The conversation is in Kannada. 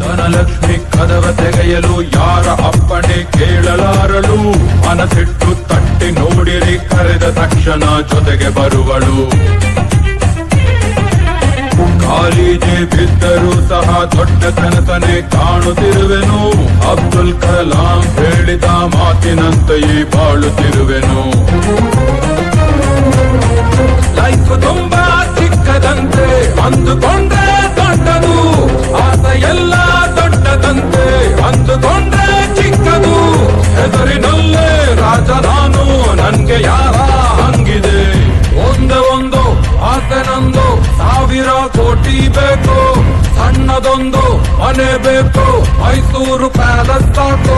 ಧನಲಕ್ಷ್ಮಿ ಕದವ ತೆಗೆಯಲು ಯಾರ ಅಪ್ಪಣೆ ಕೇಳಲಾರಳು. ಮನಸಿಟ್ಟು ತಟ್ಟಿ ನೋಡಿರಿ, ಕರೆದ ತಕ್ಷಣ ಜೊತೆಗೆ ಬರುವಳು. ಕಾಲಿಗೆ ಬಿದ್ದರೂ ಸಹ ದೊಡ್ಡ ಕನಸನೆ ಕಾಣುತ್ತಿರುವೆನು. ಅಬ್ದುಲ್ ಕಲಾಂ ಹೇಳಿದ ಮಾತಿನಂತೆಯೇ ಬಾಳುತ್ತಿರುವೆನು. ಲೈಫ್ ತುಂಬಾ ಚಿಕ್ಕದಂತೆ ಅಂದುಕೊಂಡ್ರೆ ದೊಡ್ಡದು, ಆತ ಎಲ್ಲ ದೊಡ್ಡದಂತೆ ಅಂದುಕೊಂಡ್ರೆ ಚಿಕ್ಕದು. ಹೆಸರಿನಲ್ಲೇ ರಾಜ ನಾನು, ನನ್ಗೆ ಯಾರ ಹಂಗಿದೆ. ಒಂದೇ ಒಂದು ಆತನೊಂದು 1000 ಕೋಟಿ ಬೇಕು, ಸಣ್ಣದೊಂದು ಮನೆ ಬೇಕು, ಮೈಸೂರು ಪ್ಯಾಲೇಸ್ ಸಾಕು.